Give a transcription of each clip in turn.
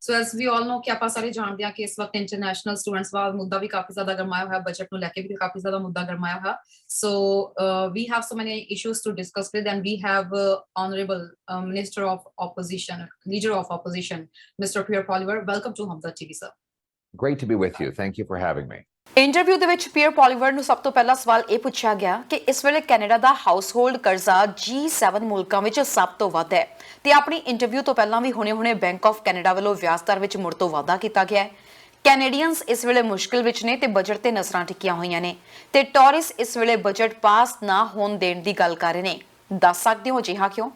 So as ਵੀ ਆਲ ਨੋ ਕਿ ਆਪਾਂ ਸਾਰੇ ਜਾਣਦੇ ਹਾਂ ਕਿ ਇਸ ਵਕਤ ਇੰਟਰਨੈਸ਼ਨਲ ਸਟੂਡੈਂਟਸ ਦਾ ਮੁੱਦਾ ਵੀ ਕਾਫੀ ਜ਼ਿਆਦਾ ਗਰਮਾਇਆ ਹੋਇਆ, ਬਜਟ ਨੂੰ ਲੈ ਕੇ ਵੀ ਕਾਫੀ ਜ਼ਿਆਦਾ ਮੁੱਦਾ ਗਰਮਾਇਆ ਹੋਇਆ। ਸੋ we have so many issues to discuss with, and we have honorable minister of opposition, leader of opposition, Mr. Pierre Poliver. Welcome to Hamdard TV, sir. Great to be with you. Thank you for having me. Interview ਦੇ ਵਿੱਚ peer Poilievre ਨੂੰ ਸਭ ਤੋਂ ਪਹਿਲਾ ਸਵਾਲ ਇਹ ਪੁੱਛਿਆ ਗਿਆ ਕਿ ਇਸ ਵੇਲੇ ਕੈਨੇਡਾ ਦਾ ਹਾਊਸਹੋਲਡ ਕਰਜ਼ਾ G7 ਮੁਲਕਾਂ ਵਿੱਚ ਸਭ ਤੋਂ ਵੱਧ ਹੈ ਤੇ ਆਪਣੀ ਇੰਟਰਵਿਊ ਤੋਂ ਪਹਿਲਾਂ ਵੀ ਹੁਣੇ-ਹੁਣੇ ਬੈਂਕ ਆਫ ਕੈਨੇਡਾ ਵੱਲੋਂ ਵਿਆਜ ਦਰ ਵਿੱਚ ਮੁੜ ਤੋਂ ਵਾਧਾ ਕੀਤਾ ਗਿਆ ਹੈ। ਕੈਨੇਡੀਅਨਸ ਇਸ ਵੇਲੇ ਮੁਸ਼ਕਿਲ ਵਿੱਚ ਨੇ ਤੇ ਬਜਟ ਤੇ ਨਜ਼ਰਾਂ ਟਿਕੀਆਂ ਹੋਈਆਂ ਨੇ ਤੇ ਟੌਰਿਸ ਇਸ ਵੇਲੇ ਬਜਟ ਪਾਸ ਨਾ ਹੋਣ ਦੇਣ ਦੀ ਗੱਲ ਕਰ ਰਹੇ ਨੇ। ਦੱਸ ਸਕਦੇ ਹੋ ਅਜਿਹਾ ਕਿਉਂ?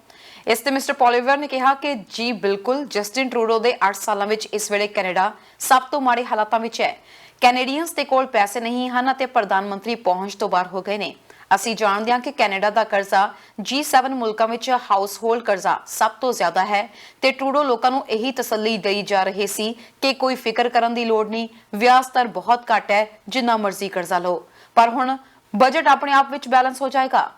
ਇਸ ਤੇ ਮਿਸਟਰ ਪੋਲੀਵਰ ਨੇ ਕਿਹਾ ਕਿ ਜੀ ਬਿਲਕੁਲ, ਜਸਟਿਨ ਟਰੂਡੋ ਦੇ 8 ਸਾਲਾਂ ਵਿੱਚ ਇਸ ਵੇਲੇ ਕੈਨੇਡਾ ਸਭ ਤੋਂ ਮਾੜੇ ਹਾਲਾਤਾਂ ਵਿੱਚ ਹੈ। ਕੈਨੇਡੀਅਨਸ ਦੇ ਕੋਲ ਪੈਸੇ ਨਹੀਂ ਹਨ ਅਤੇ ਪ੍ਰਧਾਨ ਮੰਤਰੀ ਪਹੁੰਚ ਤੋਂ ਬਾਹਰ ਹੋ ਗਏ ਨੇ। ਅਸੀਂ ਜਾਣਦੇ ਹਾਂ ਕਿ ਕੈਨੇਡਾ ਦਾ ਕਰਜ਼ਾ G7 ਮੁਲਕਾਂ ਵਿੱਚ ਹਾਊਸਹੋਲਡ ਕਰਜ਼ਾ ਸਭ ਤੋਂ ਜ਼ਿਆਦਾ ਹੈ ਤੇ ਟਰੂਡੋ ਲੋਕਾਂ ਨੂੰ ਇਹੀ ਤਸੱਲੀ ਦੇਈ ਜਾ ਰਹੇ ਸੀ ਕਿ ਕੋਈ ਫਿਕਰ ਕਰਨ ਦੀ ਲੋੜ ਨਹੀਂ, ਵਿਆਜ ਦਰ ਬਹੁਤ ਘੱਟ ਹੈ, ਜਿੰਨਾ ਮਰਜ਼ੀ ਕਰਜ਼ਾ ਲਓ। ਪਰ ਹੁਣ ਬਜਟ ਆਪਣੇ ਆਪ ਵਿੱਚ ਬੈਲੈਂਸ ਹੋ ਜਾਏਗਾ।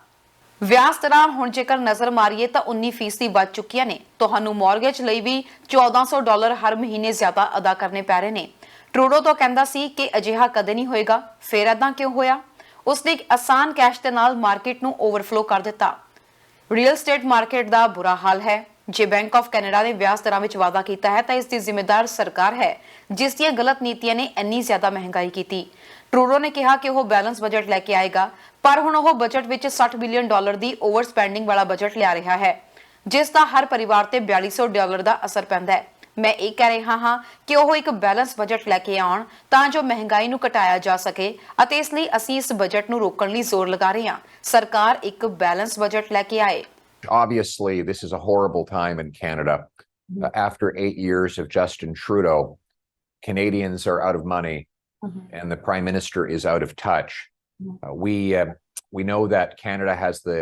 ਵਿਆਜ ਦਰਾਂ ਹੁਣ ਜੇਕਰ ਨਜ਼ਰ ਮਾਰੀਏ ਤਾਂ 19% ਵੱਧ ਚੁੱਕੀਆਂ ਨੇ। ਤੁਹਾਨੂੰ ਮਾਰਗੇਜ ਲਈ ਵੀ $1400 ਹਰ ਮਹੀਨੇ ਜ਼ਿਆਦਾ ਅਦਾ ਕਰਨੇ ਪੈ ਰਹੇ ਨੇ। ਟਰੂਡੋ ਤਾਂ ਕਹਿੰਦਾ ਸੀ ਕਿ ਅਜਿਹਾ ਕਦੇ ਨਹੀਂ ਹੋਏਗਾ, ਫਿਰ ਏਦਾਂ ਕਿਉਂ ਹੋਇਆ? ਉਸਨੇ ਇੱਕ ਆਸਾਨ ਕੈਸ਼ ਦੇ ਨਾਲ ਮਾਰਕੀਟ ਨੂੰ ਓਵਰਫਲੋ ਕਰ ਦਿੱਤਾ। ਰੀਅਲ ਸਟੇਟ ਮਾਰਕੀਟ ਦਾ ਬੁਰਾ ਹਾਲ ਹੈ। ਜੇ ਬੈਂਕ ਆਫ ਕੈਨੇਡਾ ਨੇ ਵਿਆਜ ਦਰਾਂ ਵਿੱਚ ਵਾਧਾ ਕੀਤਾ ਹੈ ਤਾਂ ਇਸ ਦੀ ਜ਼ਿੰਮੇਦਾਰ ਸਰਕਾਰ ਹੈ, ਜਿਸ ਦੀਆਂ ਗਲਤ ਨੀਤੀਆਂ ਨੇ ਇੰਨੀ ਜ਼ਿਆਦਾ ਮਹਿੰਗਾਈ ਕੀਤੀ। ਟਰੂਡੋ ਨੇ ਕਿਹਾ ਕਿ ਉਹ ਬੈਲੈਂਸ ਬਜਟ ਲੈ ਕੇ ਆਏਗਾ, ਪਰ ਹੁਣ ਉਹ ਬਜਟ ਵਿੱਚ $60 ਬਿਲੀਅਨ ਦੀ ਓਵਰ ਸਪੈਂਡਿੰਗ ਵਾਲਾ ਬਜਟ ਲਿਆ ਰਿਹਾ ਹੈ, ਜਿਸ ਦਾ ਹਰ ਪਰਿਵਾਰ ਤੇ $4200 ਦਾ ਅਸਰ ਪੈਂਦਾ ਹੈ। ਮੈਂ ਇਹ ਕਹਿ ਰਿਹਾ ਹਾਂ ਕਿ ਉਹ ਇੱਕ ਬੈਲੈਂਸ ਬਜਟ ਲੈ ਕੇ ਆਉਣ ਤਾਂ ਜੋ ਮਹਿੰਗਾਈ ਨੂੰ ਘਟਾਇਆ ਜਾ ਸਕੇ ਅਤੇ ਇਸ ਲਈ ਅਸੀਂ ਇਸ ਬਜਟ ਨੂੰ ਰੋਕਣ ਲਈ ਜ਼ੋਰ ਲਗਾ ਰਹੇ ਹਾਂ। ਸਰਕਾਰ ਇੱਕ ਬੈਲੈਂਸ ਬਜਟ ਲੈ ਕੇ ਆਏ। Obviously, this is a horrible time in Canada. After 8 years of Justin Trudeau, Canadians are out of money and the Prime Minister is out of touch. We know that Canada has the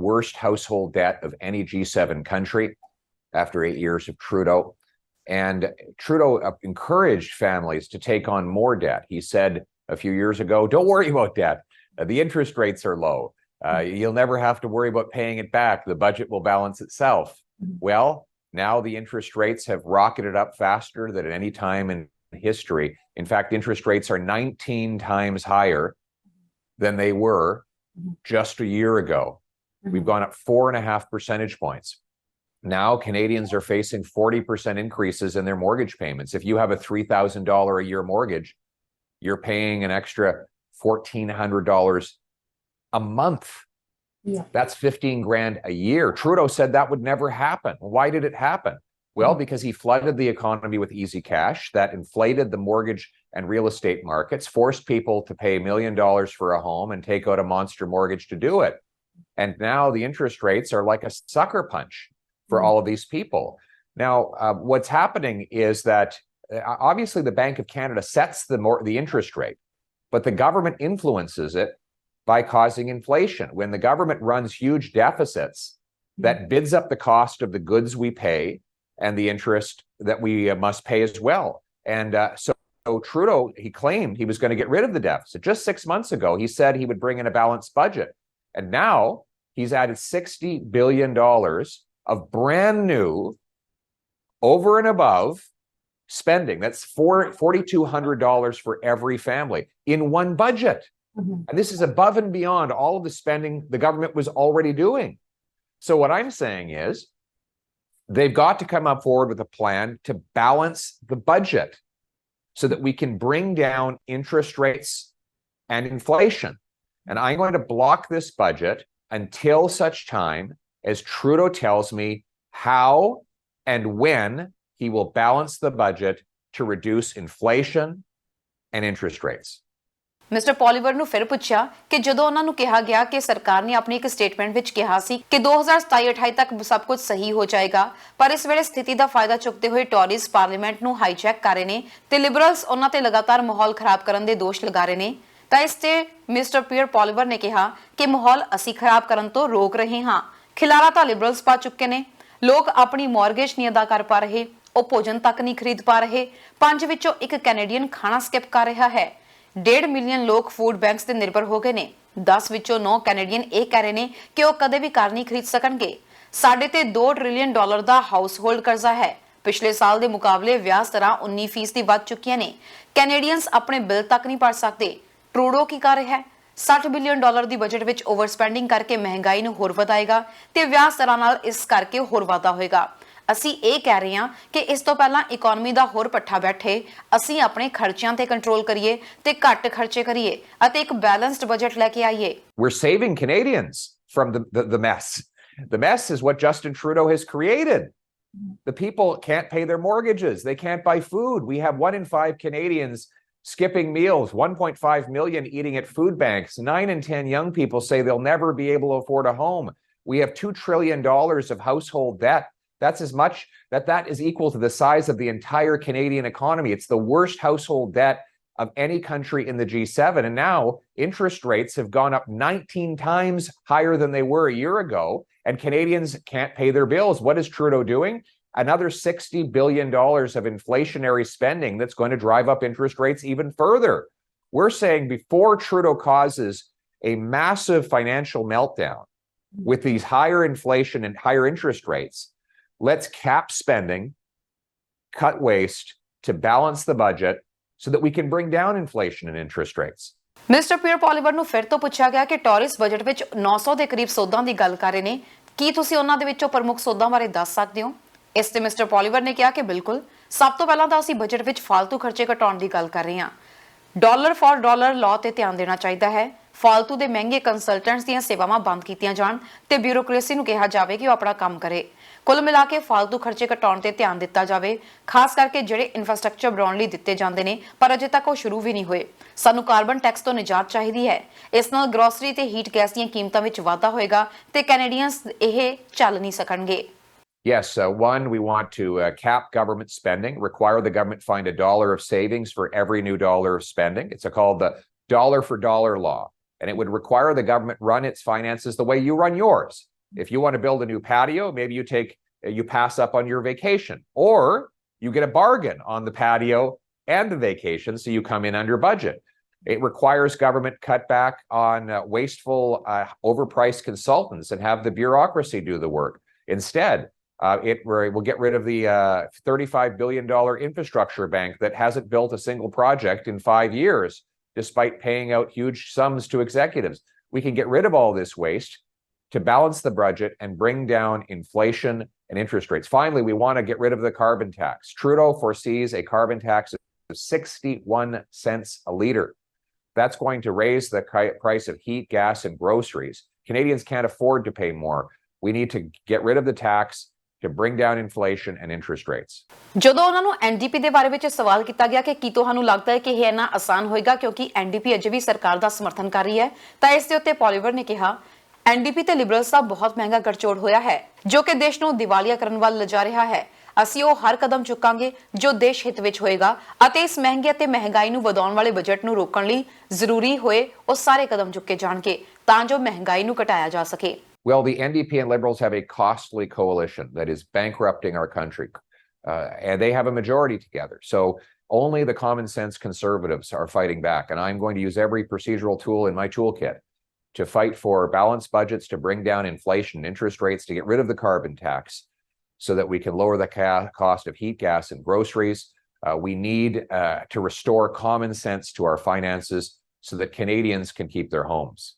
worst household debt of any G7 country after 8 years of Trudeau. And Trudeau encouraged families to take on more debt. He said a few years ago, don't worry about debt. The interest rates are low. You'll never have to worry about paying it back. The budget will balance itself. Well, now the interest rates have rocketed up faster than at any time in history. In fact, interest rates are 19 times higher than they were just a year ago. We've gone up 4.5 percentage points. Now Canadians are facing 40% increases in their mortgage payments. If you have a $3,000 a year mortgage, you're paying an extra $1,400 a month. Yeah. That's 15 grand a year. Trudeau said that would never happen. Why did it happen? Well, because he flooded the economy with easy cash that inflated the mortgage and real estate markets, forced people to pay $1 million for a home and take out a monster mortgage to do it. And now the interest rates are like a sucker punch for all of these people. Now, what's happening is that obviously the Bank of Canada sets the interest rate, but the government influences it by causing inflation. When the government runs huge deficits, that bids up the cost of the goods we pay and the interest that we must pay as well. And so Trudeau, he claimed he was going to get rid of the deficit. Just 6 months ago, he said he would bring in a balanced budget. And now he's added $60 billion of brand new over and above spending. That's $4,200 for every family in one budget. And this is above and beyond all of the spending the government was already doing. So what I'm saying is they've got to come up forward with a plan to balance the budget so that we can bring down interest rates and inflation. And I'm going to block this budget until such time as Trudeau tells me how and when he will balance the budget to reduce inflation and interest rates. Mister Poilievre ਨੂੰ ਫਿਰ ਪੁੱਛਿਆ ਕਿ ਜਦੋਂ ਉਹਨਾਂ ਨੂੰ ਕਿਹਾ ਗਿਆ ਕਿ ਸਰਕਾਰ ਨੇ ਆਪਣੀ ਇੱਕ ਸਟੇਟਮੈਂਟ ਵਿੱਚ ਕਿਹਾ ਸੀ ਕਿ 2027-28 ਤੱਕ ਸਭ ਕੁਝ ਸਹੀ ਹੋ ਜਾਏਗਾ, ਪਰ ਇਸ ਵੇਲੇ ਸਥਿਤੀ ਦਾ ਫਾਇਦਾ ਚੁੱਕਦੇ ਹੋਏ ਟੌਰਿਸ ਪਾਰਲੀਮੈਂਟ ਨੂੰ ਹਾਈਜੈਕ ਕਰ ਰਹੇ ਨੇ ਤੇ ਲਿਬਰਲਸ ਉਹਨਾਂ ਤੇ ਲਗਾਤਾਰ ਮਾਹੌਲ ਖਰਾਬ ਕਰਨ ਦੇ ਦੋਸ਼ ਲਗਾ ਰਹੇ ਨੇ, ਤਾਂ ਇਸ ਤੇ ਮਿਸਟਰ ਪੀਅਰ ਪੋਲੀਵਰ ਨੇ ਕਿਹਾ ਕਿ ਮਾਹੌਲ ਅਸੀਂ ਖਰਾਬ ਕਰਨ ਤੋਂ ਰੋਕ ਰਹੇ ਹਾਂ। ਖਿਲਾਰਾ ਤਾਂ ਲਿਬਰਲਸ ਪਾ ਚੁੱਕੇ ਨੇ। ਲੋਕ ਆਪਣੀ ਮਾਰਗੇਜ ਨਹੀਂ ਅਦਾ ਕਰ ਪਾ ਰਹੇ, ਉਹ ਭੋਜਨ ਤੱਕ ਨਹੀਂ ਖਰੀਦ ਪਾ ਰਹੇ। 5 ਵਿੱਚੋਂ 1 ਕੈਨੇਡੀਅਨ ਖਾਣਾ ਸਕਿਪ ਕਰ ਰਿਹਾ ਹੈ। 1.5 ਮਿਲੀਅਨ ਲੋਕ ਫੂਡ ਬੈਂਕਸ ਤੇ ਨਿਰਭਰ ਹੋ ਗਏ ਨੇ। 10 ਵਿੱਚੋਂ 9 ਕੈਨੇਡੀਅਨ ਇਹ ਕਹਿ ਰਹੇ ਨੇ ਕਿ ਉਹ ਕਦੇ ਵੀ ਕਾਰ ਨਹੀਂ ਖਰੀਦ ਸਕਣਗੇ। ਸਾਡੇ ਤੇ $2 ਟ੍ਰਿਲੀਅਨ ਦਾ ਹਾਊਸਹੋਲਡ ਕਰਜ਼ਾ ਹੈ। ਪਿਛਲੇ ਸਾਲ ਦੇ ਮੁਕਾਬਲੇ ਵਿਆਜ ਦਰਾਂ 19% ਵੱਧ ਚੁੱਕੀਆਂ ਨੇ। ਕੈਨੇਡੀਅਨਸ ਆਪਣੇ ਬਿੱਲ ਤੱਕ ਨਹੀਂ ਭਰ ਸਕਦੇ। ਟਰੂਡੋ ਕੀ ਕਰ ਰਿਹਾ ਹੈ? $60 ਬਿਲੀਅਨ ਦੀ ਬਜਟ ਵਿੱਚ ਓਵਰ ਸਪੈਂਡਿੰਗ ਕਰਕੇ ਮਹਿੰਗਾਈ ਨੂੰ ਹੋਰ ਵਧਾਏਗਾ ਤੇ ਵਿਆਜ ਦਰਾਂ ਨਾਲ ਇਸ ਕਰਕੇ ਹੋਰ ਵਾਧਾ ਹੋਏਗਾ। ਅਸੀਂ ਇਹ ਕਹਿ ਰਹੇ ਹਾਂ ਕਿ ਇਸ ਤੋਂ ਪਹਿਲਾਂ ਇਕਨੋਮੀ ਦਾ ਹੋਰ ਪੱਠਾ ਬੈਠੇ, ਅਸੀਂ ਆਪਣੇ ਖਰਚਿਆਂ ਤੇ ਕੰਟਰੋਲ ਕਰੀਏ ਤੇ ਘੱਟ ਖਰਚੇ ਕਰੀਏ ਅਤੇ ਇੱਕ ਬੈਲੈਂਸਡ ਬਜਟ ਲੈ ਕੇ ਆਈਏ। We're saving Canadians from the mess. The mess is what Justin Trudeau has created. The people can't pay their mortgages. They can't buy food. We have 1 in 5 Canadians skipping meals, 1.5 million eating at food banks. 9 in 10 young people say they'll never be able to afford a home. We have $2 trillion of household debt. That's as much, that is equal to the size of the entire Canadian economy. It's the worst household debt of any country in the G7. And now interest rates have gone up 19 times higher than they were a year ago, and Canadians can't pay their bills. What is Trudeau doing? Another $60 billion of inflationary spending that's going to drive up interest rates even further. We're saying before Trudeau causes a massive financial meltdown with these higher inflation and higher interest rates, let's cap spending, cut waste to balance the budget so that we can bring down inflation and interest rates. Mister Pierre Poilievre ਨੂੰ ਫਿਰ ਤੋਂ ਪੁੱਛਿਆ ਗਿਆ ਕਿ ਟੌਰਿਸ budget ਵਿੱਚ 900 ਦੇ ਕਰੀਬ ਸੋਧਾਂ ਦੀ ਗੱਲ ਕਰ ਰਹੇ ਨੇ। ਕੀ ਤੁਸੀਂ ਉਹਨਾਂ ਦੇ ਵਿੱਚੋਂ ਪ੍ਰਮੁੱਖ ਸੋਧਾਂ ਬਾਰੇ ਦੱਸ ਸਕਦੇ ਹੋ? ਇਸ ਤੇ ਮਿਸਟਰ ਪੋਲੀਵਰ ਨੇ ਕਿਹਾ ਕਿ ਬਿਲਕੁਲ। ਸਭ ਤੋਂ ਪਹਿਲਾਂ ਤਾਂ ਅਸੀਂ ਬਜਟ ਵਿੱਚ ਫालतू ਖਰਚੇ ਘਟਾਉਣ ਦੀ ਗੱਲ ਕਰ ਰਹੇ ਹਾਂ। ਡਾਲਰ ਫॉर ਡਾਲਰ ਲਾਅ ਤੇ ਧਿਆਨ ਦੇਣਾ ਚਾਹੀਦਾ ਹੈ। ਫालतू ਦੇ ਮਹਿੰਗੇ ਕੰਸਲਟੈਂਟਸ ਦੀਆਂ ਸੇਵਾਵਾਂ ਬੰਦ ਕੀਤੀਆਂ ਜਾਣ ਤੇ ਬਿਊਰੋਕ੍ਰੇਸੀ ਨੂੰ ਕਿਹਾ ਜਾਵੇ ਕਿ ਉਹ ਆਪਣਾ ਕੰਮ ਕਰੇ। ਕੁੱਲ ਮਿਲਾ ਕੇ ਫालतू ਖਰਚੇ ਘਟਾਉਣ ਤੇ ਧਿਆਨ ਦਿੱਤਾ ਜਾਵੇ, ਖਾਸ ਕਰਕੇ ਜਿਹੜੇ ਇਨਫਰਾਸਟ੍ਰਕਚਰ ਬਣਾਉਣ ਲਈ ਦਿੱਤੇ ਜਾਂਦੇ ਨੇ ਪਰ ਅਜੇ ਤੱਕ ਉਹ ਸ਼ੁਰੂ ਵੀ ਨਹੀਂ ਹੋਏ। ਸਾਨੂੰ ਕਾਰਬਨ ਟੈਕਸ ਤੋਂ ਨਿਜਾਤ ਚਾਹੀਦੀ ਹੈ। ਇਸ ਨਾਲ ਗਰੋਸਰੀ ਤੇ ਹੀਟ ਗੈਸ ਦੀਆਂ ਕੀਮਤਾਂ ਵਿੱਚ ਵਾਧਾ ਹੋਏਗਾ ਤੇ ਕੈਨੇਡੀਅਨਸ ਇਹ ਚੱਲ ਨਹੀਂ ਸਕਣਗੇ। Yes, one, we want to cap government spending, require the government find $1 of savings for every new dollar of spending. It's called the dollar for dollar law, and it would require the government run its finances the way you run yours. If you want to build a new patio, maybe you pass up on your vacation, or you get a bargain on the patio and the vacation, so you come in under budget. It requires government cut back on wasteful, overpriced consultants and have the bureaucracy do the work. Instead, it will get rid of the $35 billion infrastructure bank that hasn't built a single project in 5 years, despite paying out huge sums to executives. We can get rid of all this waste to balance the budget and bring down inflation and interest rates. Finally, we want to get rid of the carbon tax. Trudeau foresees a carbon tax of 61 cents a litre. That's going to raise the price of heat, gas, and groceries. Canadians can't afford to pay more. We need to get rid of the tax to bring down inflation and interest rates. ਜਦੋਂ ਉਹਨਾਂ ਨੂੰ NDP ਦੇ ਬਾਰੇ ਵਿੱਚ ਸਵਾਲ ਕੀਤਾ ਗਿਆ ਕਿ ਕੀ ਤੁਹਾਨੂੰ ਲੱਗਦਾ ਹੈ ਕਿ ਇਹ ਇੰਨਾ ਆਸਾਨ ਹੋਏਗਾ ਕਿਉਂਕਿ ਐਨਡੀਪੀ ਅਜੇ ਵੀ ਸਰਕਾਰ ਦਾ ਸਮਰਥਨ ਕਰ ਰਹੀ ਹੈ, ਤਾਂ ਇਸ ਦੇ ਉੱਤੇ ਪੋਲੀਵਰ ਨੇ ਕਿਹਾ ਐਨਡੀਪੀ ਤੇ ਲਿਬਰਲਸ ਦਾ ਬਹੁਤ ਮਹਿੰਗਾ ਗਠਜੋੜ ਹੋਇਆ ਹੈ ਜੋ ਕਿ ਦੇਸ਼ ਨੂੰ ਦਿਵਾਲੀਆ ਕਰਨ ਵੱਲ ਲਿਜਾ ਰਿਹਾ ਹੈ। ਅਸੀਂ ਉਹ ਹਰ ਕਦਮ ਚੁੱਕਾਂਗੇ ਜੋ ਦੇਸ਼ ਹਿੱਤ ਵਿੱਚ ਹੋਏਗਾ ਅਤੇ ਇਸ ਮਹਿੰਗੇ ਅਤੇ ਮਹਿੰਗਾਈ ਨੂੰ ਵਧਾਉਣ ਵਾਲੇ ਬਜਟ ਨੂੰ ਰੋਕਣ ਲਈ ਜ਼ਰੂਰੀ ਹੋਏ ਉਹ ਸਾਰੇ ਕਦਮ ਚੁੱਕੇ ਜਾਣਗੇ ਤਾਂ ਜੋ ਮਹਿੰਗਾਈ ਨੂੰ ਘਟਾਇਆ ਜਾ ਸਕੇ। Well, the NDP and Liberals have a costly coalition that is bankrupting our country, and they have a majority together. So only the common sense Conservatives are fighting back, and I'm going to use every procedural tool in my toolkit to fight for balanced budgets, to bring down inflation and interest rates, to get rid of the carbon tax so that we can lower the cost of heat, gas, and groceries. We need to restore common sense to our finances so that Canadians can keep their homes.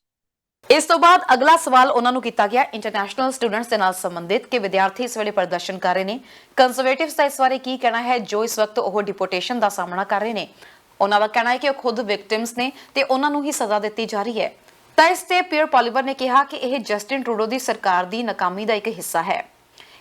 ਇਸ ਤੋਂ ਬਾਅਦ ਅਗਲਾ ਸਵਾਲ ਉਹਨਾਂ ਨੂੰ ਕੀਤਾ ਗਿਆ international students ਦੇ ਨਾਲ ਸੰਬੰਧਿਤ ਕਿ ਵਿਦਿਆਰਥੀ ਇਸ ਵੇਲੇ ਪ੍ਰਦਰਸ਼ਨ ਕਰ ਰਹੇ ਨੇ, ਕੰਜ਼ਰਵੇਟਿਵਸ ਦਾ ਇਸ ਬਾਰੇ ਕੀ ਕਹਿਣਾ ਹੈ ਜੋ ਇਸ ਵਕਤ ਉਹ ਡਿਪੋਰਟੇਸ਼ਨ ਦਾ ਸਾਹਮਣਾ ਕਰ ਰਹੇ ਨੇ। ਉਹਨਾਂ ਦਾ ਕਹਿਣਾ ਹੈ ਕਿ ਉਹ ਖੁਦ ਵਿਕਟਿਮਸ ਨੇ ਤੇ ਉਹਨਾਂ ਨੂੰ ਹੀ ਸਜ਼ਾ ਦਿੱਤੀ ਜਾ ਰਹੀ ਹੈ। ਤਾਂ ਇਸ ਤੇ ਪੀਅਰ ਪੋਲੀਵਰ ਨੇ ਕਿਹਾ ਕਿ ਇਹ ਜਸਟਿਨ ਟਰੂਡੋ ਦੀ ਸਰਕਾਰ ਦੀ ਨਾਕਾਮੀ ਦਾ ਇੱਕ ਹਿੱਸਾ ਹੈ।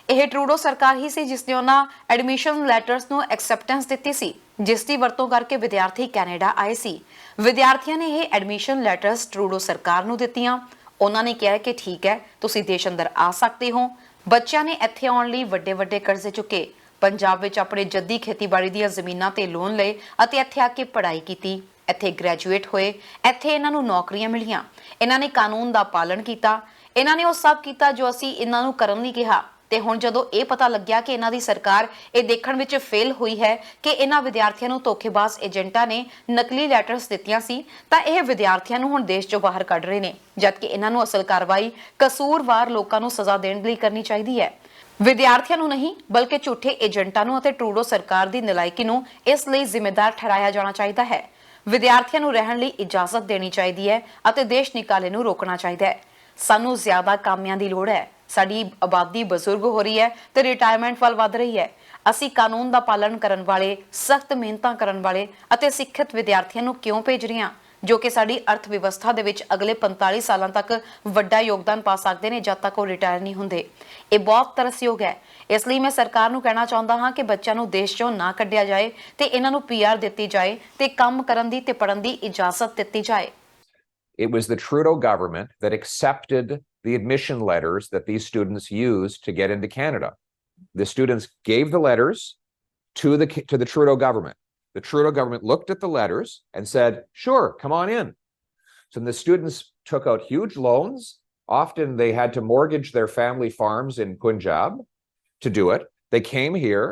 ਇਹ ਟਰੂਡੋ ਸਰਕਾਰ ਹੀ ਸੀ ਜਿਸ ਨੇ ਉਹਨਾਂ ਐਡਮਿਸ਼ਨ ਲੈਟਰਸ ਨੂੰ ਐਕਸੈਪਟੈਂਸ ਦਿੱਤੀ ਸੀ ਜਿਸ ਦੀ ਵਰਤੋਂ ਕਰਕੇ ਵਿਦਿਆਰਥੀ ਕੈਨੇਡਾ ਆਏ ਸੀ। ਵਿਦਿਆਰਥੀਆਂ ਨੇ ਇਹ ਐਡਮਿਸ਼ਨ ਲੈਟਰਸ ਟਰੂਡੋ ਸਰਕਾਰ ਨੂੰ ਦਿੱਤੀਆਂ। ਉਹਨਾਂ ਨੇ ਕਿਹਾ ਕਿ ਠੀਕ ਹੈ ਤੁਸੀਂ ਦੇਸ਼ ਅੰਦਰ ਆ ਸਕਦੇ ਹੋ। ਬੱਚਿਆਂ ਨੇ ਇੱਥੇ ਆਉਣ ਲਈ ਵੱਡੇ ਵੱਡੇ ਕਰਜ਼ੇ ਚੁੱਕੇ, ਪੰਜਾਬ ਵਿੱਚ ਆਪਣੇ ਜੱਦੀ ਖੇਤੀਬਾੜੀ ਦੀਆਂ ਜ਼ਮੀਨਾਂ ਤੇ ਲੋਨ ਲਏ ਅਤੇ ਇੱਥੇ ਆ ਕੇ ਪੜ੍ਹਾਈ ਕੀਤੀ, ਇੱਥੇ ਗ੍ਰੈਜੂਏਟ ਹੋਏ, ਇੱਥੇ ਇਹਨਾਂ ਨੂੰ ਨੌਕਰੀਆਂ ਮਿਲੀਆਂ, ਇਹਨਾਂ ਨੇ ਕਾਨੂੰਨ ਦਾ ਪਾਲਣ ਕੀਤਾ, ਇਹਨਾਂ ਨੇ ਉਹ ਸਭ ਕੀਤਾ ਜੋ ਅਸੀਂ ਇਹਨਾਂ ਨੂੰ ਕਰਨ ਲਈ ਕਿਹਾ। ਤੇ ਹੁਣ ਜਦੋਂ ਇਹ ਪਤਾ ਲੱਗਿਆ ਕਿ ਇਹਨਾਂ ਦੀ ਸਰਕਾਰ ਇਹ ਦੇਖਣ ਵਿੱਚ ਫੇਲ ਹੋਈ ਹੈ ਕਿ ਇਹਨਾਂ ਵਿਦਿਆਰਥੀਆਂ ਨੂੰ ਧੋਖੇਬਾਜ਼ ਏਜੰਟਾਂ ਨੇ ਨਕਲੀ ਲੈਟਰਸ ਦਿੱਤੀਆਂ ਸੀ ਤਾਂ ਇਹ ਵਿਦਿਆਰਥੀਆਂ ਨੂੰ ਹੁਣ ਦੇਸ਼ ਚੋਂ ਬਾਹਰ ਕੱਢ ਰਹੇ ਨੇ, ਜਦਕਿ ਇਹਨਾਂ ਨੂੰ ਅਸਲ ਕਾਰਵਾਈ ਕਸੂਰਵਾਰ ਲੋਕਾਂ ਨੂੰ ਸਜ਼ਾ ਦੇਣ ਲਈ ਕਰਨੀ ਚਾਹੀਦੀ ਹੈ। ਵਿਦਿਆਰਥੀਆਂ ਨੂੰ ਨਹੀਂ ਬਲਕਿ ਝੂਠੇ ਏਜੰਟਾਂ ਨੂੰ ਅਤੇ ਟਰੂਡੋ ਸਰਕਾਰ ਦੀ ਨਲਾਇਕੀ ਨੂੰ ਇਸ ਲਈ ਜ਼ਿੰਮੇਦਾਰ ਠਹਿਰਾਇਆ ਜਾਣਾ ਚਾਹੀਦਾ ਹੈ। ਵਿਦਿਆਰਥੀਆਂ ਨੂੰ ਰਹਿਣ ਲਈ ਇਜਾਜ਼ਤ ਦੇਣੀ ਚਾਹੀਦੀ ਹੈ ਅਤੇ ਦੇਸ਼ ਨਿਕਾਲੇ ਨੂੰ ਰੋਕਣਾ ਚਾਹੀਦਾ ਹੈ। ਸਾਨੂੰ ਜ਼ਿਆਦਾ ਕਾਮਿਆਂ ਦੀ ਲੋੜ ਹੈ। ਸਾਡੀ ਆਬਾਦੀ ਬਜ਼ੁਰਗ ਹੋ ਰਹੀ ਹੈ ਤੇ ਰਿਟਾਇਰਮੈਂਟ ਵੱਲ ਵਧ ਰਹੀ ਹੈ। ਅਸੀਂ ਕਾਨੂੰਨ ਦਾ ਪਾਲਣ ਕਰਨ ਵਾਲੇ, ਸਖਤ ਮਿਹਨਤਾਂ ਕਰਨ ਵਾਲੇ ਅਤੇ ਸਿੱਖਿਅਤ ਵਿਦਿਆਰਥੀਆਂ ਨੂੰ ਕਿਉਂ ਭੇਜ ਰਹੇ ਹਾਂ ਜੋ ਕਿ ਸਾਡੀ ਅਰਥ ਵਿਵਸਥਾ ਦੇ ਵਿੱਚ ਅਗਲੇ 45 ਸਾਲਾਂ ਤੱਕ ਵੱਡਾ ਯੋਗਦਾਨ ਪਾ ਸਕਦੇ ਨੇ ਜਦ ਤੱਕ ਉਹ ਰਿਟਾਇਰ ਨਹੀਂ ਹੁੰਦੇ। ਇਹ ਬਹੁਤ ਤਰਸਯੋਗ ਹੈ। ਇਸ ਲਈ ਮੈਂ ਸਰਕਾਰ ਨੂੰ ਕਹਿਣਾ ਚਾਹੁੰਦਾ ਹਾਂ ਕਿ ਬੱਚਿਆਂ ਨੂੰ ਦੇਸ਼ ਚੋਂ ਨਾ ਕੱਢਿਆ ਜਾਏ ਤੇ ਇਹਨਾਂ ਨੂੰ PR ਦਿੱਤੀ ਜਾਏ ਤੇ ਕੰਮ ਕਰਨ ਦੀ ਤੇ ਪੜ੍ਹਨ ਦੀ ਇਜਾਜ਼ਤ ਦਿੱਤੀ ਜਾਏ। It was the Trudeau government that accepted the admission letters that these students used to get into Canada. The students gave the letters to the Trudeau government. The Trudeau government looked at the letters and said, sure, come on in. So the students took out huge loans. Often they had to mortgage their family farms in Punjab to do it. They came here,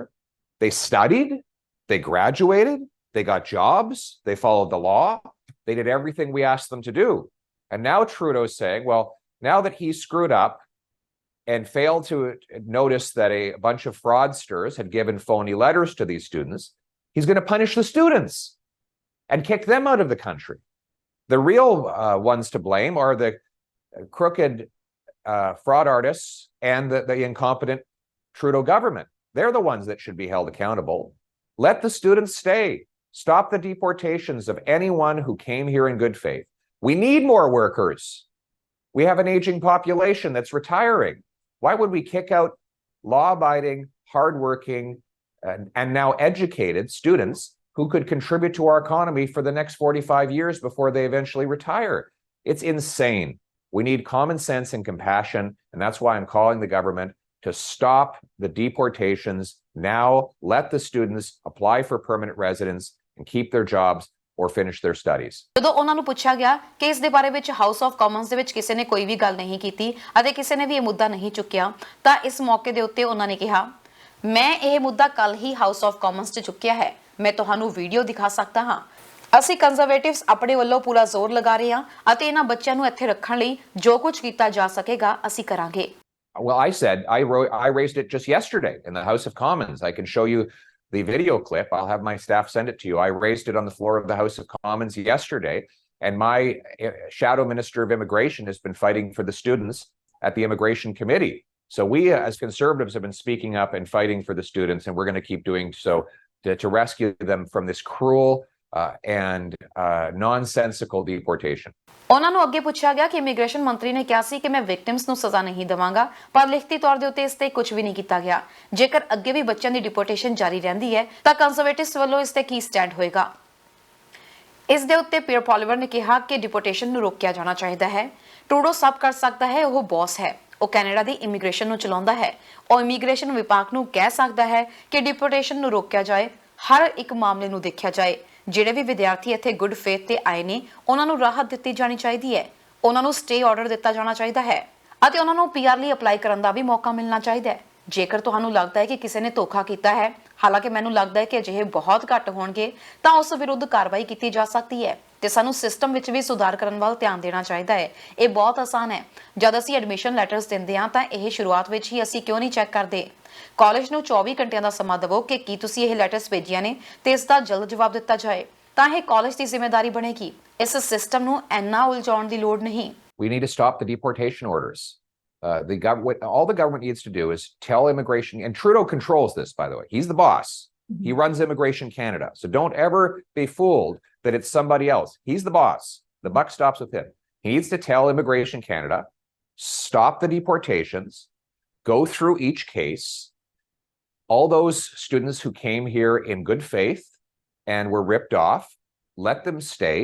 they studied, they graduated, they got jobs, they followed the law, they did everything we asked them to do. And now Trudeau's saying, well, now that he screwed up and failed to notice that a bunch of fraudsters had given phony letters to these students, he's going to punish the students and kick them out of the country. The real ones to blame are the crooked fraud artists and the incompetent Trudeau government. They're the ones that should be held accountable. Let the students stay. Stop the deportations of anyone who came here in good faith. We need more workers. We have an aging population that's retiring. Why would we kick out law-abiding, hardworking, and now educated students who could contribute to our economy for the next 45 years before they eventually retire? It's insane. We need common sense and compassion, and that's why I'm calling the government to stop the deportations now. Let the students apply for permanent residence and keep their jobs or finish their studies. ਜਦੋਂ ਉਹਨਾਂ ਨੂੰ ਪੁੱਛਿਆ ਗਿਆ ਕਿ ਇਸ ਦੇ ਬਾਰੇ ਵਿੱਚ ਹਾਊਸ ਆਫ ਕਾਮਨਸ ਦੇ ਵਿੱਚ ਕਿਸੇ ਨੇ ਕੋਈ ਵੀ ਗੱਲ ਨਹੀਂ ਕੀਤੀ ਅਤੇ ਕਿਸੇ ਨੇ ਵੀ ਇਹ ਮੁੱਦਾ ਨਹੀਂ ਚੁੱਕਿਆ ਤਾਂ ਇਸ ਮੌਕੇ ਦੇ ਉੱਤੇ ਉਹਨਾਂ ਨੇ ਕਿਹਾ, ਮੈਂ ਇਹ ਮੁੱਦਾ ਕੱਲ ਹੀ ਹਾਊਸ ਆਫ ਕਾਮਨਸ 'ਚ ਚੁੱਕਿਆ ਹੈ। ਮੈਂ ਤੁਹਾਨੂੰ ਵੀਡੀਓ ਦਿਖਾ ਸਕਦਾ ਹਾਂ। ਅਸੀਂ ਕੰਜ਼ਰਵੇਟਿਵਸ ਆਪਣੇ ਵੱਲੋਂ ਪੂਰਾ ਜ਼ੋਰ ਲਗਾ ਰਹੇ ਹਾਂ ਅਤੇ ਇਹਨਾਂ ਬੱਚਿਆਂ ਨੂੰ ਇੱਥੇ ਰੱਖਣ ਲਈ ਜੋ ਕੁਝ ਕੀਤਾ ਜਾ ਸਕੇਗਾ ਅਸੀਂ ਕਰਾਂਗੇ। Well, I said, I raised it just yesterday in the House of Commons. I can show you the video clip. I'll have my staff send it to you. I raised it on the floor of the House of Commons yesterday, and my shadow minister of immigration has been fighting for the students at the immigration committee. So we as conservatives have been speaking up and fighting for the students, and we're going to keep doing so to rescue them from this cruel and nonsensical deportation. ਉਹਨਾਂ ਨੂੰ ਅੱਗੇ ਪੁੱਛਿਆ ਗਿਆ ਕਿ immigration ਮੰਤਰੀ ਨੇ ਕਿਹਾ ਸੀ ਕਿ ਮੈਂ ਵਿਕਟਿਮਸ ਨੂੰ ਸਜ਼ਾ ਨਹੀਂ ਦੇਵਾਂਗਾ, ਪਰ ਲਿਖਤੀ ਤੌਰ ਦੇ ਉੱਤੇ ਇਸ ਤੇ ਕੁਝ ਵੀ ਨਹੀਂ ਕੀਤਾ ਗਿਆ। ਜੇਕਰ ਅੱਗੇ ਵੀ ਬੱਚਿਆਂ ਦੀ ਡਿਪੋਰਟੇਸ਼ਨ ਜਾਰੀ ਰਹਿੰਦੀ ਹੈ ਤਾਂ ਕੰਜ਼ਰਵੇਟਿਵਸ ਵੱਲੋਂ ਇਸ ਤੇ ਕੀ ਸਟੈਂਡ ਹੋਏਗਾ। ਇਸ ਦੇ ਉੱਤੇ ਪੀਅਰ ਪੋਲੀਵਰ ਨੇ ਕਿਹਾ ਕਿ ਡਿਪੋਰਟੇਸ਼ਨ ਨੂੰ ਰੋਕਿਆ ਜਾਣਾ ਚਾਹੀਦਾ ਹੈ। ਟਰੂਡੋ ਸਭ ਕਰ ਸਕਦਾ ਹੈ, ਉਹ ਬੌਸ ਹੈ, ਉਹ ਕੈਨੇਡਾ ਦੀ ਇਮੀਗ੍ਰੇਸ਼ਨ ਨੂੰ ਚਲਾਉਂਦਾ ਹੈ। ਉਹ ਇਮੀਗ੍ਰੇਸ਼ਨ ਵਿਭਾਗ ਨੂੰ ਕਹਿ ਸਕਦਾ ਹੈ ਕਿ ਡਿਪੋਰਟੇਸ਼ਨ ਨੂੰ ਰੋਕਿਆ ਜਾਏ, ਹਰ ਇੱਕ ਮਾਮਲੇ ਨੂੰ ਦੇਖਿਆ ਜਾਏ। ਜਿਹੜੇ ਵੀ ਵਿਦਿਆਰਥੀ ਇੱਥੇ ਗੁੱਡ ਫੇਥ ਤੇ ਆਏ ਨੇ ਉਹਨਾਂ ਨੂੰ ਰਾਹਤ ਦਿੱਤੀ ਜਾਣੀ ਚਾਹੀਦੀ ਹੈ, ਉਹਨਾਂ ਨੂੰ ਸਟੇ ਆਰਡਰ ਦਿੱਤਾ ਜਾਣਾ ਚਾਹੀਦਾ ਹੈ ਅਤੇ ਉਹਨਾਂ ਨੂੰ PR ਲਈ ਅਪਲਾਈ ਕਰਨ ਦਾ ਵੀ ਮੌਕਾ ਮਿਲਣਾ ਚਾਹੀਦਾ ਹੈ। ਜੇਕਰ ਤੁਹਾਨੂੰ ਲੱਗਦਾ ਹੈ ਕਿ ਕਿਸੇ ਨੇ ਧੋਖਾ ਕੀਤਾ ਹੈ, ਹਾਲਾਂਕਿ ਮੈਨੂੰ ਲੱਗਦਾ ਹੈ ਕਿ ਅਜਿਹੇ ਬਹੁਤ ਘੱਟ ਹੋਣਗੇ, ਤਾਂ ਉਸ ਵਿਰੁੱਧ ਕਾਰਵਾਈ ਕੀਤੀ ਜਾ ਸਕਦੀ ਹੈ ਤੇ ਸਾਨੂੰ ਸਿਸਟਮ ਵਿੱਚ ਵੀ ਸੁਧਾਰ ਕਰਨ ਵੱਲ ਧਿਆਨ ਦੇਣਾ ਚਾਹੀਦਾ ਹੈ। ਇਹ ਬਹੁਤ ਆਸਾਨ ਹੈ। ਜਦ ਅਸੀਂ ਐਡਮਿਸ਼ਨ ਲੈਟਰਸ ਦਿੰਦੇ ਹਾਂ ਤਾਂ ਇਹ ਸ਼ੁਰੂਆਤ ਵਿੱਚ ਹੀ ਅਸੀਂ ਕਿਉਂ ਨਹੀਂ ਚੈੱਕ ਕਰਦੇ? ਕਾਲਜ ਨੂੰ 24 ਘੰਟਿਆਂ ਦਾ ਸਮਾਂ ਦਿਵੋ ਕਿ ਕੀ ਤੁਸੀਂ ਇਹ ਲੈਟਰਸ ਭੇਜੀਆਂ ਨੇ ਤੇ ਇਸ ਦਾ ਜਲਦ ਜਵਾਬ ਦਿੱਤਾ ਜਾਏ, ਤਾਂ ਇਹ ਕਾਲਜ ਦੀ ਜ਼ਿੰਮੇਵਾਰੀ ਬਣੇਗੀ। ਇਸ ਸਿਸਟਮ ਨੂੰ ਇੰਨਾ ਉਲਝਾਉਣ ਦੀ ਲੋੜ ਨਹੀਂ। We need to stop the deportation orders. All the government needs to do is tell immigration, and Trudeau controls this, by the way. He's the boss. He runs Immigration Canada. So don't ever be fooled that it's somebody else. He's the boss. The buck stops with him. He needs to tell Immigration Canada, stop the deportations, go through each case. All those students who came here in good faith and were ripped off, let them stay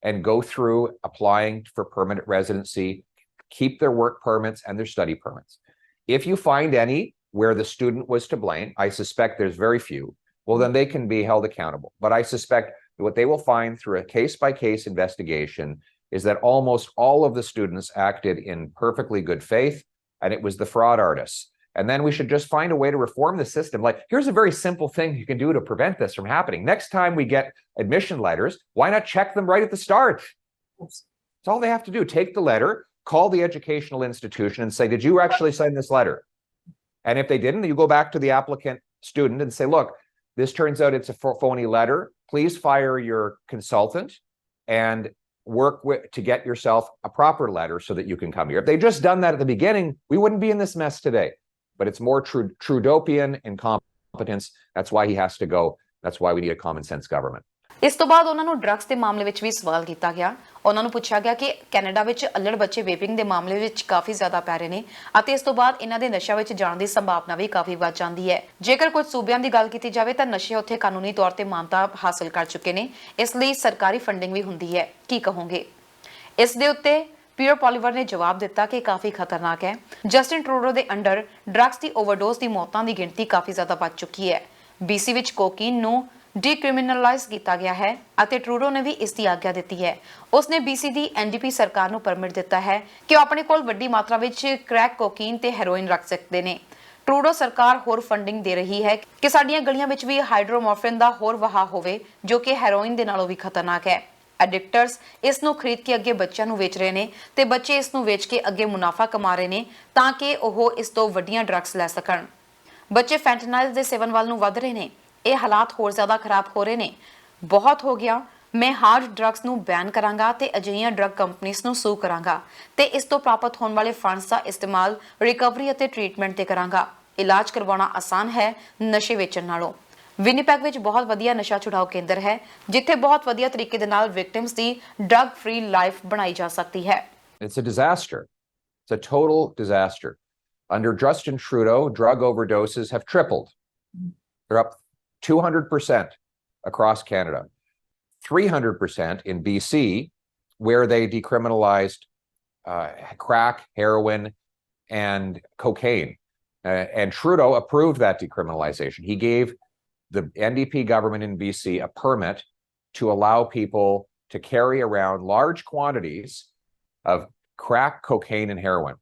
and go through applying for permanent residency, keep their work permits and their study permits. If you find any where the student was to blame, I suspect there's very few, well, then they can be held accountable. But I suspect what they will find through a case-by-case investigation is that almost all of the students acted in perfectly good faith, and it was the fraud artists. And then we should just find a way to reform the system. Like, here's a very simple thing you can do to prevent this from happening. Next time we get admission letters, why not check them right at the start? That's all they have to do. Take the letter, call the educational institution and say, did you actually sign this letter? And if they didn't, you go back to the applicant student and say, look, this turns out it's a phony letter. Please fire your consultant and work to get yourself a proper letter so that you can come here. If they just done that at the beginning, we wouldn't be in this mess today. But it's more Trudeaupian incompetence. That's why he has to go. That's why we need a common sense government. ਇਸ ਤੋਂ ਬਾਅਦ ਉਹਨਾਂ ਨੂੰ drugs ਦੇ ਮਾਮਲੇ ਵਿੱਚ ਵੀ ਸਵਾਲ ਕੀਤਾ ਗਿਆ। ਉਹਨਾਂ ਨੂੰ ਪੁੱਛਿਆ ਗਿਆ ਕਿ ਕੈਨੇਡਾ ਵਿੱਚ ਅਲੜ ਬੱਚੇ ਵੇਪਿੰਗ ਦੇ ਮਾਮਲੇ ਵਿੱਚ ਕਾਫੀ ਜ਼ਿਆਦਾ ਪੈ ਰਹੇ ਨੇ ਅਤੇ ਇਸ ਤੋਂ ਬਾਅਦ ਇਹਨਾਂ ਦੇ ਨਸ਼ਾ ਵਿੱਚ ਜਾਣ ਦੀ ਸੰਭਾਵਨਾ ਵੀ ਕਾਫੀ ਵੱਧ ਜਾਂਦੀ ਹੈ। ਜੇਕਰ ਕੁਝ ਸੂਬਿਆਂ ਦੀ ਗੱਲ ਕੀਤੀ ਜਾਵੇ ਤਾਂ ਨਸ਼ੇ ਉੱਥੇ ਕਾਨੂੰਨੀ ਤੌਰ ਤੇ ਮਾਨਤਾ ਹਾਸਲ ਕਰ ਚੁੱਕੇ ਨੇ, ਇਸ ਲਈ ਸਰਕਾਰੀ ਫੰਡਿੰਗ ਵੀ ਹੁੰਦੀ ਹੈ। ਕੀ ਕਹੋਗੇ ਇਸ ਦੇ ਉੱਤੇ? ਪੀਅਰ ਪੋਲੀਵਰ ਨੇ ਜਵਾਬ ਦਿੱਤਾ ਕਿ ਕਾਫੀ ਖਤਰਨਾਕ ਹੈ। ਜਸਟਿਨ ਟਰੂਡੋ ਦੇ ਅੰਡਰ ਡਰੱਗਸ ਦੀ ਓਵਰਡੋਜ਼ ਦੀ ਮੌਤਾਂ ਦੀ ਗਿਣਤੀ ਕਾਫੀ ਜ਼ਿਆਦਾ ਵੱਧ ਚੁੱਕੀ ਹੈ। BC ਵਿੱਚ ਕੋਕੀਨ ਨੂੰ ਡੀਕ੍ਰਿਮੀਨਲਾਈਜ਼ ਕੀਤਾ ਗਿਆ ਹੈ ਅਤੇ ਟਰੂਡੋ ਨੇ ਵੀ ਇਸ ਦੀ ਆਗਿਆ ਦਿੱਤੀ ਹੈ। ਉਸਨੇ BC ਦੀ NDP ਸਰਕਾਰ ਨੂੰ ਪਰਮਿਟ ਦਿੱਤਾ ਹੈ ਕਿ ਉਹ ਆਪਣੇ ਕੋਲ ਵੱਡੀ ਮਾਤਰਾ ਵਿੱਚ ਕ੍ਰੈਕ ਕੋਕੀਨ ਤੇ ਹੈਰੋਇਨ ਰੱਖ ਸਕਦੇ ਨੇ। ਟਰੂਡੋ ਸਰਕਾਰ ਹੋਰ ਫੰਡਿੰਗ ਦੇ ਰਹੀ ਹੈ ਕਿ ਸਾਡੀਆਂ ਗਲੀਆਂ ਵਿੱਚ ਵੀ ਹਾਈਡਰੋਮੋਰਫਿਨ ਦਾ ਹੋਰ ਵਹਾਅ ਹੋਵੇ ਜੋ ਕਿ ਹੈਰੋਇਨ ਦੇ ਨਾਲੋਂ ਵੀ ਖਤਰਨਾਕ ਹੈ। ਐਡਿਕਟਰਸ ਇਸ ਨੂੰ ਖਰੀਦ ਕੇ ਅੱਗੇ ਬੱਚਿਆਂ ਨੂੰ ਵੇਚ ਰਹੇ ਨੇ ਤੇ ਬੱਚੇ ਇਸ ਨੂੰ ਵੇਚ ਕੇ ਅੱਗੇ ਮੁਨਾਫਾ ਕਮਾ ਰਹੇ ਨੇ ਤਾਂ ਕਿ ਉਹ ਇਸ ਤੋਂ ਵੱਡੀਆਂ ਡਰੱਗਸ ਲੈ ਸਕਣ। ਬੱਚੇ ਫੈਂਟਨਾਈਲ ਦੇ ਸੇਵਨ ਵੱਲ ਨੂੰ ਵਧ ਰਹੇ ਨੇ। ਇਹ ਹਾਲਾਤ ਹੋਰ ਜ਼ਿਆਦਾ ਖਰਾਬ ਹੋ ਰਹੇ ਨੇ। ਬਹੁਤ ਹੋ ਗਿਆ। ਮੈਂ ਹਾਰਡ ਡਰੱਗਸ ਨੂੰ ਬੈਨ ਕਰਾਂਗਾ ਤੇ ਅਜਿਹੀਆਂ ਡਰੱਗ ਕੰਪਨੀਆਂ ਨੂੰ ਸੂ ਕਰਾਂਗਾ ਤੇ ਇਸ ਤੋਂ ਪ੍ਰਾਪਤ ਹੋਣ ਵਾਲੇ ਫੰਡਸ ਦਾ ਇਸਤੇਮਾਲ ਰਿਕਵਰੀ ਅਤੇ ਟ੍ਰੀਟਮੈਂਟ ਤੇ ਕਰਾਂਗਾ। ਇਲਾਜ ਕਰਵਾਉਣਾ ਆਸਾਨ ਹੈ ਨਸ਼ੇ ਵੇਚਣ ਨਾਲੋਂ। ਵਿਨੀਪੈਗ ਵਿੱਚ ਬਹੁਤ ਵਧੀਆ ਨਸ਼ਾ ਛੁਡਾਓ ਕੇਂਦਰ ਹੈ ਜਿੱਥੇ ਬਹੁਤ ਵਧੀਆ ਤਰੀਕੇ ਦੇ ਨਾਲ ਵਿਕਟਿਮਸ ਦੀ ਡਰੱਗ ਫ੍ਰੀ ਲਾਈਫ ਬਣਾਈ ਜਾ ਸਕਦੀ ਹੈ। It's a disaster. It's a total disaster. Under Justin Trudeau, drug overdoses have tripled. They're up 200% across Canada, 300% in BC, where they decriminalized crack, heroin, and cocaine. And Trudeau approved that decriminalization. He gave the NDP government in BC a permit to allow people to carry around large quantities of crack, cocaine, and heroin.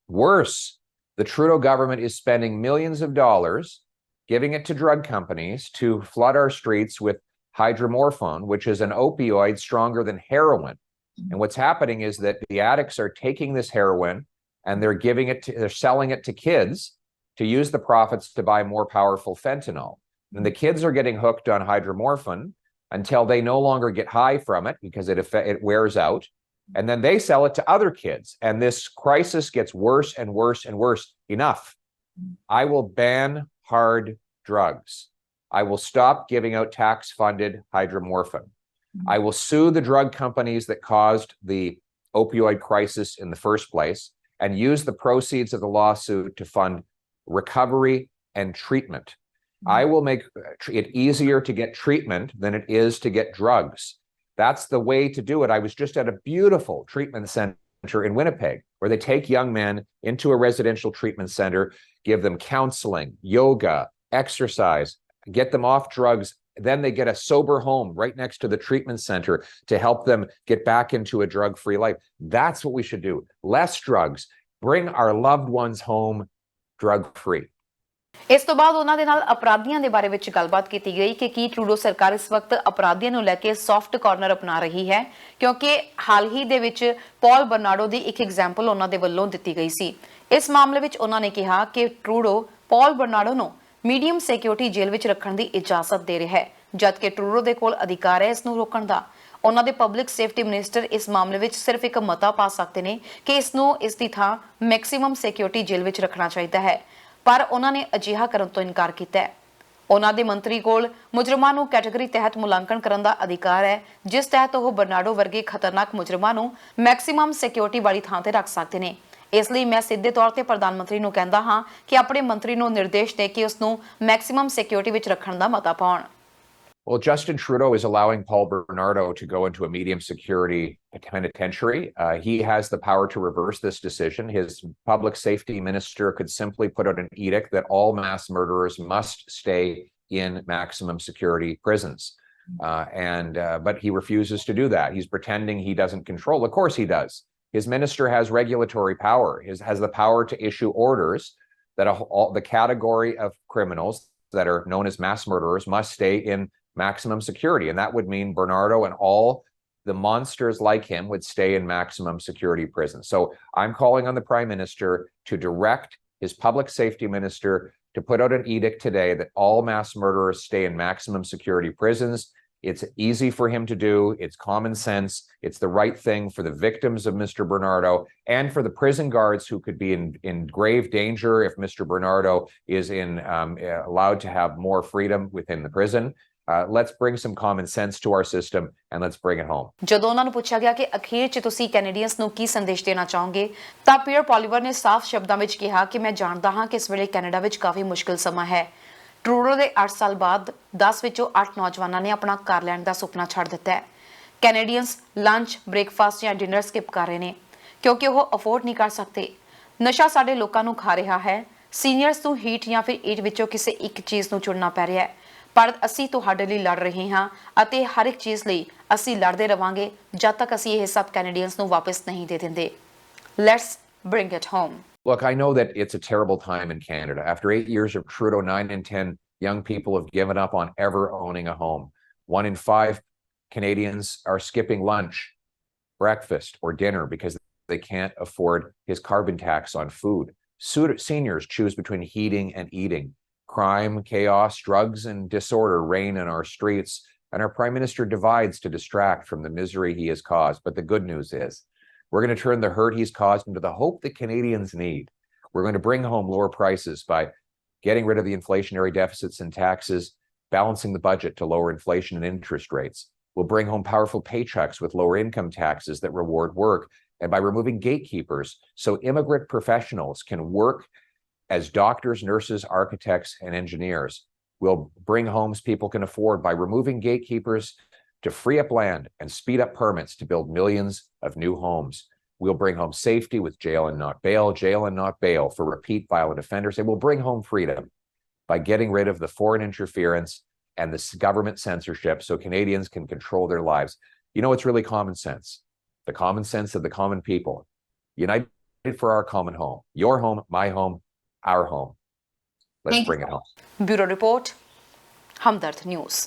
Worse, the Trudeau government is spending millions of dollars giving it to drug companies to flood our streets with hydromorphone, which is an opioid stronger than heroin. And what's happening is that the addicts are taking this heroin and they're selling it to kids to use the profits to buy more powerful fentanyl. And the kids are getting hooked on hydromorphone until they no longer get high from it because it wears out. And then they sell it to other kids. And this crisis gets worse and worse and worse. Enough. I will ban hard drugs. I will stop giving out tax-funded hydromorphone. I will sue the drug companies that caused the opioid crisis in the first place and use the proceeds of the lawsuit to fund recovery and treatment. I will make it easier to get treatment than it is to get drugs. That's the way to do it. I was just at a beautiful treatment center in Winnipeg where they take young men into a residential treatment center, give them counseling, yoga, exercise, get them off drugs. Then they get a sober home right next to the treatment center to help them get back into a drug-free life. That's what we should do. Less drugs. Bring our loved ones home drug-free. ਇਸ ਤੋਂ ਬਾਅਦ ਉਹਨਾਂ ਦੇ ਨਾਲ ਅਪਰਾਧੀਆਂ ਦੇ ਬਾਰੇ ਵਿੱਚ ਗੱਲਬਾਤ ਕੀਤੀ ਗਈ ਕਿ ਕੀ ਟਰੂਡੋ ਸਰਕਾਰ ਇਸ ਵਕਤ ਅਪਰਾਧੀਆਂ ਨੂੰ ਲੈ ਕੇ ਸੌਫਟ ਕਾਰਨਰ ਅਪਣਾ ਰਹੀ ਹੈ ਕਿਉਂਕਿ ਹਾਲ ਹੀ ਦੇ ਵਿੱਚ ਪੌਲ ਬਰਨਾਰਡੋ ਦੀ ਇੱਕ ਐਗਜ਼ਾਮਪਲ ਉਹਨਾਂ ਦੇ ਵੱਲੋਂ ਦਿੱਤੀ ਗਈ ਸੀ। ਇਸ ਮਾਮਲੇ ਵਿੱਚ ਉਹਨਾਂ ਨੇ ਕਿਹਾ ਕਿ ਟਰੂਡੋ ਪੌਲ ਬਰਨਾਰਡੋ ਨੂੰ ਮੀਡੀਅਮ ਸਿਕਿਉਰਿਟੀ ਜੇਲ੍ਹ ਵਿੱਚ ਰੱਖਣ ਦੀ ਇਜਾਜ਼ਤ ਦੇ ਰਿਹਾ ਹੈ ਜਦਕਿ ਟਰੂਡੋ ਦੇ ਕੋਲ ਅਧਿਕਾਰ ਹੈ ਇਸ ਨੂੰ ਰੋਕਣ ਦਾ। ਉਹਨਾਂ ਦੇ ਪਬਲਿਕ ਸੇਫਟੀ ਮਿਨਿਸਟਰ ਇਸ ਮਾਮਲੇ ਵਿੱਚ ਸਿਰਫ ਇੱਕ ਮਤਾ ਪਾ ਸਕਦੇ ਨੇ ਕਿ ਇਸ ਨੂੰ ਇਸ ਦੀ ਥਾਂ ਮੈਕਸਿਮਮ ਸਿਕਿਉਰਿਟੀ ਜੇਲ੍ਹ ਵਿੱਚ ਰੱਖਣਾ ਚਾਹੀਦਾ ਹੈ ਪਰ ਉਹਨਾਂ ਨੇ ਅਜਿਹਾ ਕਰਨ ਤੋਂ ਇਨਕਾਰ ਕੀਤਾ ਹੈ। ਉਹਨਾਂ ਦੇ ਮੰਤਰੀ ਕੋਲ ਮੁਜਰਮਾਂ ਨੂੰ ਕੈਟਾਗਰੀ ਤਹਿਤ ਮੁਲਾਂਕਣ ਕਰਨ ਦਾ ਅਧਿਕਾਰ ਹੈ ਜਿਸ ਤਹਿਤ ਉਹ ਬਰਨਾਰਡੋ ਵਰਗੇ ਖਤਰਨਾਕ ਮੁਜਰਮਾਂ ਨੂੰ ਮੈਕਸਿਮਮ ਸਿਕਿਉਰਿਟੀ ਵਾਲੀ ਥਾਂ ਤੇ ਰੱਖ ਸਕਦੇ ਨੇ। ਇਸ ਲਈ ਮੈਂ ਸਿੱਧੇ ਤੌਰ ਤੇ ਪ੍ਰਧਾਨ ਮੰਤਰੀ ਨੂੰ ਕਹਿੰਦਾ ਹਾਂ ਕਿ ਆਪਣੇ ਮੰਤਰੀ ਨੂੰ ਨਿਰਦੇਸ਼ ਦੇ ਕੇ ਉਸ ਨੂੰ ਮੈਕਸਿਮਮ ਸਿਕਿਉਰਿਟੀ ਵਿੱਚ ਰੱਖਣ ਦਾ ਮਤਾ ਪਾਉਣ। Well, Justin Trudeau is allowing Paul Bernardo to go into a medium security penitentiary. He has the power to reverse this decision. His public safety minister could simply put out an edict that all mass murderers must stay in maximum security prisons. But he refuses to do that. He's pretending he doesn't control. Of course he does. His minister has regulatory power. He has the power to issue orders that the category of criminals that are known as mass murderers must stay in maximum security. And that would mean Bernardo and all the monsters like him would stay in maximum security prison. So I'm calling on the Prime Minister to direct his public safety minister to put out an edict today that all mass murderers stay in maximum security prisons. It's easy for him to do. It's common sense. It's the right thing for the victims of Mr. Bernardo and for the prison guards who could be in grave danger if Mr. Bernardo is allowed to have more freedom within the prison. Let's bring some common sense to our system and let's bring it home. ਜਦੋਂ ਉਹਨਾਂ ਨੂੰ ਪੁੱਛਿਆ ਗਿਆ ਕਿ ਅਖੀਰ 'ਚ ਤੁਸੀਂ Canadians ਨੂੰ ਕੀ ਸੰਦੇਸ਼ ਦੇਣਾ ਚਾਹੋਗੇ ਤਾਂ ਪੀਅਰ ਪੋਲੀਵਰ ਨੇ ਸਾਫ਼ ਸ਼ਬਦਾਂ ਵਿੱਚ ਕਿਹਾ ਕਿ ਮੈਂ ਜਾਣਦਾ ਹਾਂ ਕਿ ਇਸ ਵੇਲੇ ਕੈਨੇਡਾ ਵਿੱਚ ਕਾਫੀ ਮੁਸ਼ਕਿਲ ਸਮਾਂ ਹੈ। ਟਰੂਡੋ ਦੇ 8 ਸਾਲ ਬਾਅਦ 10 ਵਿੱਚੋਂ 8 ਨੌਜਵਾਨਾਂ ਨੇ ਆਪਣਾ ਘਰ ਲੈਣ ਦਾ ਸੁਪਨਾ ਛੱਡ ਦਿੱਤਾ ਹੈ। ਕੈਨੇਡੀਅਨਸ ਲੰਚ, ਬ੍ਰੇਕਫਾਸਟ ਜਾਂ ਡਿਨਰ ਸਕਿਪ ਕਰ ਰਹੇ ਨੇ ਕਿਉਂਕਿ ਉਹ ਅਫੋਰਡ ਨਹੀਂ ਕਰ ਸਕਦੇ। ਨਸ਼ਾ ਸਾਡੇ ਲੋਕਾਂ ਨੂੰ ਖਾ ਰਿਹਾ ਹੈ। ਸੀਨੀਅਰਸ ਨੂੰ ਹੀਟ ਜਾਂ ਫਿਰ ਈਟ ਵਿੱਚੋਂ ਕਿਸੇ ਇੱਕ ਚੀਜ਼ ਨੂੰ ਚੁਣਨਾ ਪੈ ਰਿਹਾ ਹੈ। ਪਰ ਅਸੀਂ ਤੁਹਾਡੇ ਲਈ ਲੜ ਰਹੇ ਹਾਂ ਅਤੇ ਹਰ ਇੱਕ ਚੀਜ਼ ਲਈ ਅਸੀਂ ਲੜਦੇ ਰਵਾਂਗੇ ਜਦ ਤੱਕ ਅਸੀਂ ਇਹ ਸਭ ਕੈਨੇਡੀਅਨਸ ਨੂੰ ਵਾਪਸ ਨਹੀਂ ਦੇ ਦਿੰਦੇ। Let's bring it home. Look, I know that it's a terrible time in Canada. After 8 years of Trudeau, 9 in 10 young people have given up on ever owning a home. 1 in 5 Canadians are skipping lunch, breakfast, or dinner because they can't afford his carbon tax on food. Seniors choose between heating and eating. Crime, chaos, drugs, and disorder reign in our streets, and our Prime Minister divides to distract from the misery he has caused. But the good news is, we're going to turn the hurt he's caused into the hope that Canadians need. We're going to bring home lower prices by getting rid of the inflationary deficits and taxes, balancing the budget to lower inflation and interest rates. We'll bring home powerful paychecks with lower income taxes that reward work, and by removing gatekeepers so immigrant professionals can work as doctors, nurses, architects, and engineers. We'll bring homes people can afford by removing gatekeepers to free up land and speed up permits to build millions of new homes. We'll bring home safety with jail and not bail for repeat violent offenders. And we'll bring home freedom by getting rid of the foreign interference and the government censorship so Canadians can control their lives. You know, it's really common sense. The common sense of the common people. United for our common home. Your home, my home, our home. Let's bring it home. Bureau Report, Hamdard News.